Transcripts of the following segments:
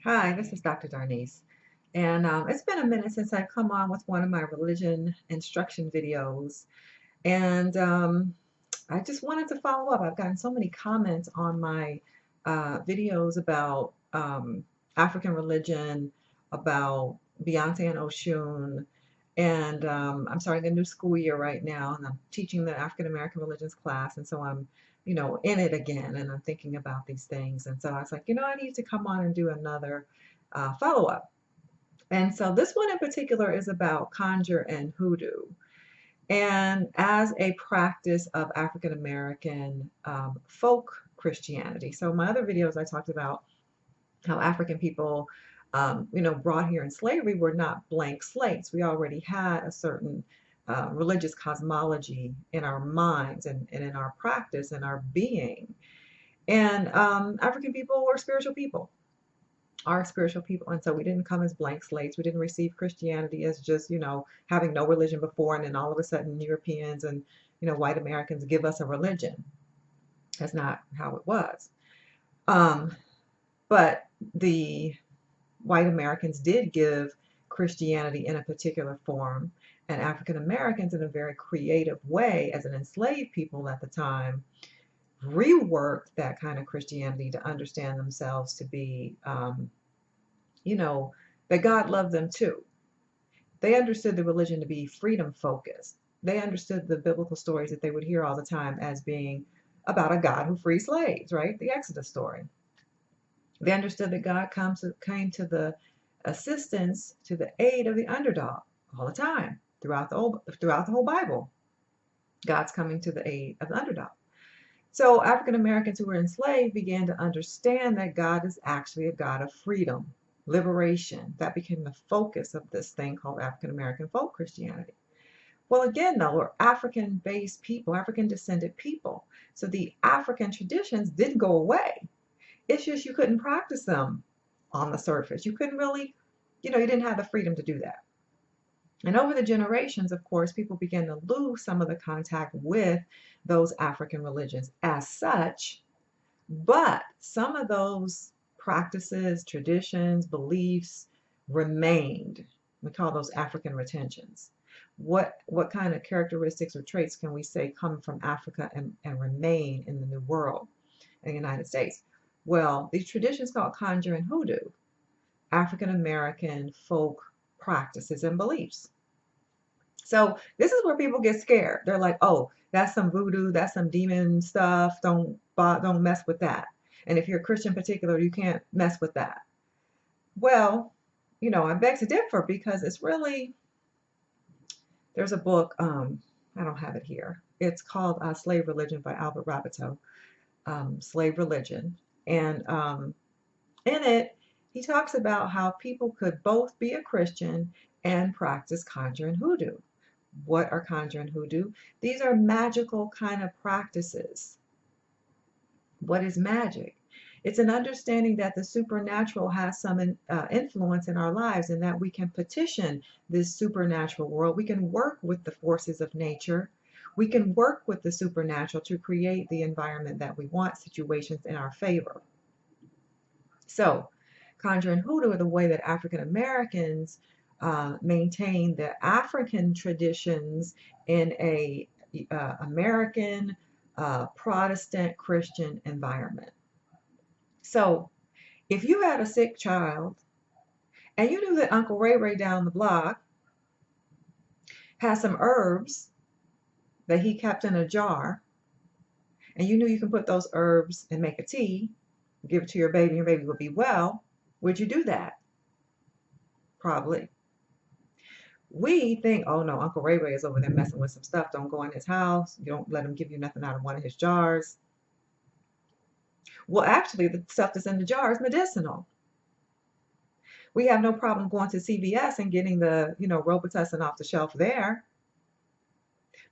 Hi, this is Dr. Darnise. And it's been a minute since I've come on with one of my religion instruction videos. And I just wanted to follow up. I've gotten so many comments on my videos about African religion, about Beyonce and Oshun. And I'm starting a new school year right now, and I'm teaching the African American religions class. And so I'm, in it again, and I'm thinking about these things. And so I was like, I need to come on and do another follow up. And so this one in particular is about conjure and hoodoo. And as a practice of African American folk Christianity. So my other videos I talked about how African people, brought here in slavery were not blank slates. We already had a certain religious cosmology in our minds and in our practice and our being. And African people were spiritual people, are spiritual people. And so we didn't come as blank slates. We didn't receive Christianity as just, having no religion before. And then all of a sudden Europeans and, white Americans give us a religion. That's not how it was. Um, but the white Americans did give Christianity in a particular form, and African Americans, in a very creative way, as an enslaved people at the time, reworked that kind of Christianity to understand themselves to be, you know, that God loved them too. They understood the religion to be freedom focused. They understood the biblical stories that they would hear all the time as being about a God who freed slaves, right? The Exodus story. They understood that God came to the assistance, to the aid of the underdog all the time throughout the whole Bible. God's coming to the aid of the underdog. So African Americans who were enslaved began to understand that God is actually a God of freedom, liberation. That became the focus of this thing called African American folk Christianity. Well, again, though, we're African based people, African descended people. So the African traditions didn't go away. It's just you couldn't practice them on the surface. You couldn't really, you didn't have the freedom to do that. And over the generations, of course, people began to lose some of the contact with those African religions as such. But some of those practices, traditions, beliefs remained. We call those African retentions. What kind of characteristics or traits can we say come from Africa and remain in the New World in the United States? Well, these traditions called conjure and hoodoo, African American folk practices and beliefs. So this is where people get scared. They're like, "Oh, that's some voodoo, that's some demon stuff. Don't mess with that." And if you're a Christian in particular, you can't mess with that. Well, I beg to differ because it's really there's a book. I don't have it here. It's called Slave Religion by Albert Rabbitoe. Slave Religion, and in it, he talks about how people could both be a Christian and practice conjure and hoodoo. What are conjure and hoodoo? These are magical kind of practices. What is magic? It's an understanding that the supernatural has some influence in our lives and that we can petition this supernatural world. We can work with the forces of nature. We can work with the supernatural to create the environment that we want, situations in our favor. So, conjure and hoodoo are the way that African Americans maintain the African traditions in a American Protestant Christian environment. So, if you had a sick child and you knew that Uncle Ray Ray down the block had some herbs that he kept in a jar, and you knew you can put those herbs and make a tea, give it to your baby, and your baby would be well, would you do that? Probably. We think, oh no, Uncle Ray Ray is over there messing with some stuff. Don't go in his house. You don't let him give you nothing out of one of his jars. Well, actually, the stuff that's in the jar is medicinal. We have no problem going to CVS and getting the, Robitussin off the shelf there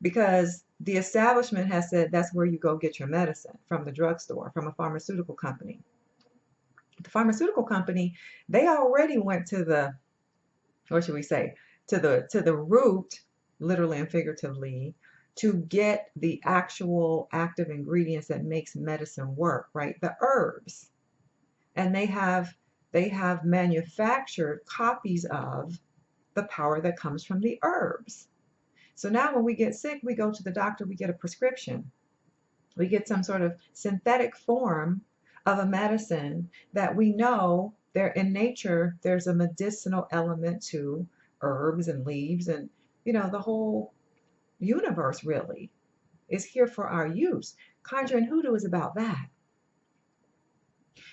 because the establishment has said that's where you go get your medicine from the drugstore, from a pharmaceutical company. The pharmaceutical company, they already went to the, or should we say, to the root, literally and figuratively, to get the actual active ingredients that makes medicine work, right? The herbs. And they have manufactured copies of the power that comes from the herbs. So now when we get sick, we go to the doctor, we get a prescription. We get some sort of synthetic form of a medicine that we know there in nature, there's a medicinal element to herbs and leaves and, the whole universe really is here for our use. Conjure and hoodoo is about that.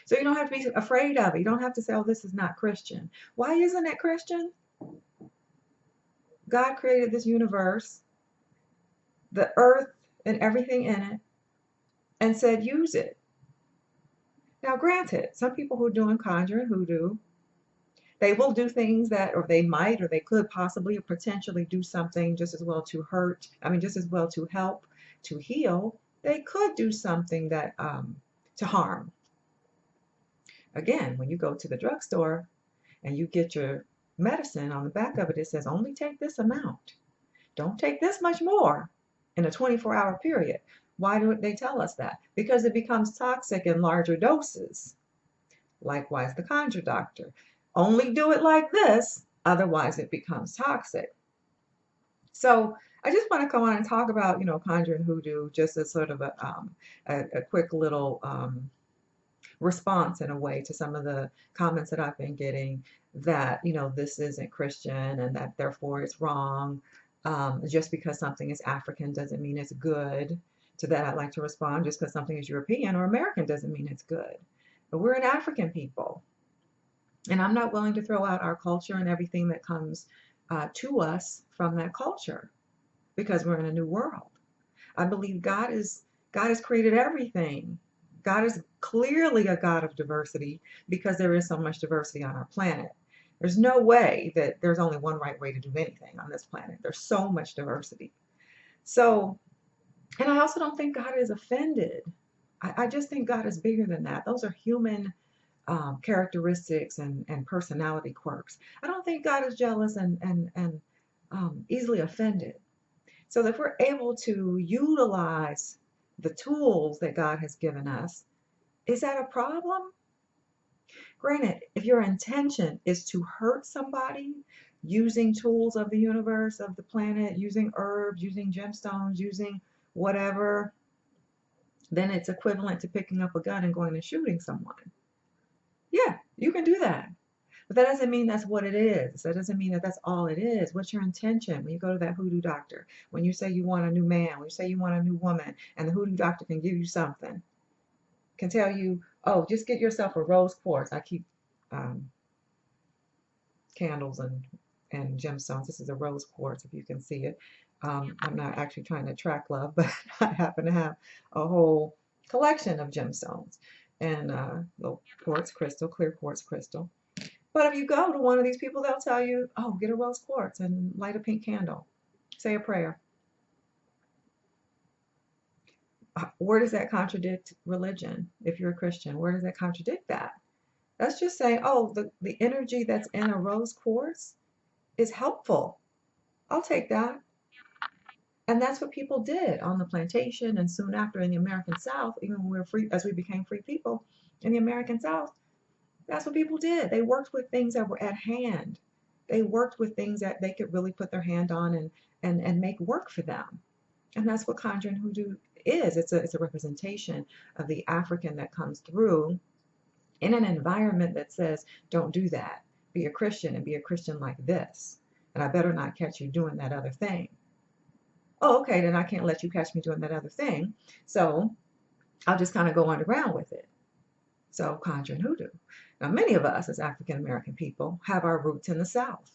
So you don't have to be afraid of it. You don't have to say, oh, this is not Christian. Why isn't it Christian? God created this universe, the earth and everything in it, and said, use it. Now, granted, some people who are doing conjure and hoodoo, they will do things that, or they might, or they could possibly or potentially do something just as well to hurt, just as well to help, to heal. They could do something that, to harm. Again, when you go to the drugstore and you get your medicine, on the back of it, it says only take this amount. Don't take this much more in a 24-hour period. Why do they tell us that? Because it becomes toxic in larger doses. Likewise, the conjure doctor. Only do it like this, otherwise it becomes toxic. So I just want to come on and talk about, conjure and hoodoo, just as sort of a quick little response in a way to some of the comments that I've been getting that, this isn't Christian and that therefore it's wrong. Just because something is African doesn't mean it's good. To that, I'd like to respond, just because something is European or American doesn't mean it's good. But we're an African people. And I'm not willing to throw out our culture and everything that comes to us from that culture because we're in a new world. I believe God has created everything. God is clearly a God of diversity because there is so much diversity on our planet. There's no way that there's only one right way to do anything on this planet. There's so much diversity. So, and I also don't think God is offended. I just think God is bigger than that. Those are human characteristics and personality quirks. I don't think God is jealous and easily offended. So if we're able to utilize the tools that God has given us, is that a problem? Granted, if your intention is to hurt somebody using tools of the universe, of the planet, using herbs, using gemstones, using whatever, then it's equivalent to picking up a gun and going and shooting someone. Yeah, you can do that. But that doesn't mean that's what it is. That doesn't mean that that's all it is. What's your intention when you go to that hoodoo doctor? When you say you want a new man, when you say you want a new woman, and the hoodoo doctor can give you something, can tell you, oh, just get yourself a rose quartz. I keep candles and gemstones. This is a rose quartz, if you can see it. I'm not actually trying to attract love, but I happen to have a whole collection of gemstones and little quartz crystal, clear quartz crystal. But if you go to one of these people, they'll tell you, oh, get a rose quartz and light a pink candle. Say a prayer. Where does that contradict religion? If you're a Christian, where does that contradict that? That's just saying, oh, the energy that's in a rose quartz is helpful. I'll take that. And that's what people did on the plantation and soon after in the American South, even when we were free, as we became free people in the American South. That's what people did. They worked with things that were at hand. They worked with things that they could really put their hand on and make work for them. And that's what Conjure and Hoodoo is. It's a representation of the African that comes through in an environment that says, don't do that. Be a Christian and be a Christian like this. And I better not catch you doing that other thing. Oh, okay, then I can't let you catch me doing that other thing. So I'll just kind of go underground with it. So Conjure and Hoodoo. Now, many of us as African American people have our roots in the South.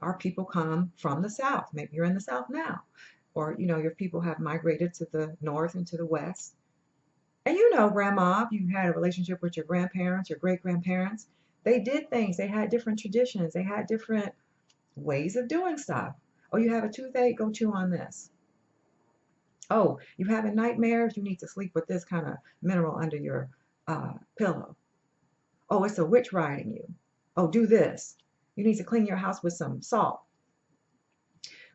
Our people come from the South. Maybe you're in the South now. Or, your people have migrated to the North and to the West. And Grandma, if you had a relationship with your grandparents, your great-grandparents, they did things. They had different traditions. They had different ways of doing stuff. Oh, you have a toothache? Go chew on this. Oh, you having nightmares? You need to sleep with this kind of mineral under your pillow. Oh, it's a witch riding you. Oh, do this. You need to clean your house with some salt.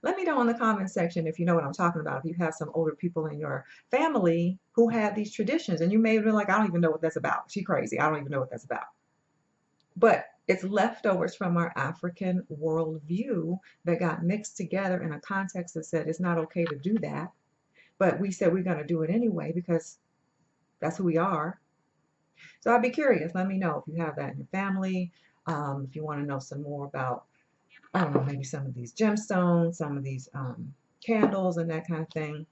Let me know in the comment section if you know what I'm talking about. If you have some older people in your family who have these traditions and you may have been like, I don't even know what that's about. She's crazy. I don't even know what that's about. but it's leftovers from our African worldview that got mixed together in a context that said it's not okay to do that. But we said we're going to do it anyway because that's who we are. So I'd be curious. Let me know if you have that in your family. If you want to know some more about, I don't know, maybe some of these gemstones, some of these candles and that kind of thing.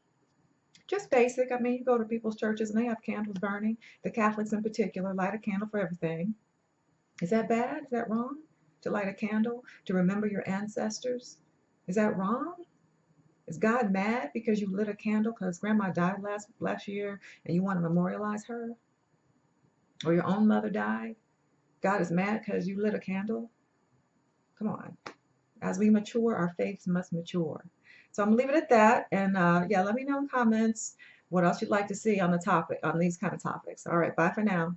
Just basic. I mean, you go to people's churches and they have candles burning. The Catholics in particular light a candle for everything. Is that bad? Is that wrong? To light a candle? To remember your ancestors? Is that wrong? Is God mad because you lit a candle because grandma died last year and you want to memorialize her? Or your own mother died? God is mad because you lit a candle? Come on. As we mature, our faiths must mature. So I'm gonna leave it at that. And yeah, let me know in comments what else you'd like to see on the topic, on these kind of topics. All right, bye for now.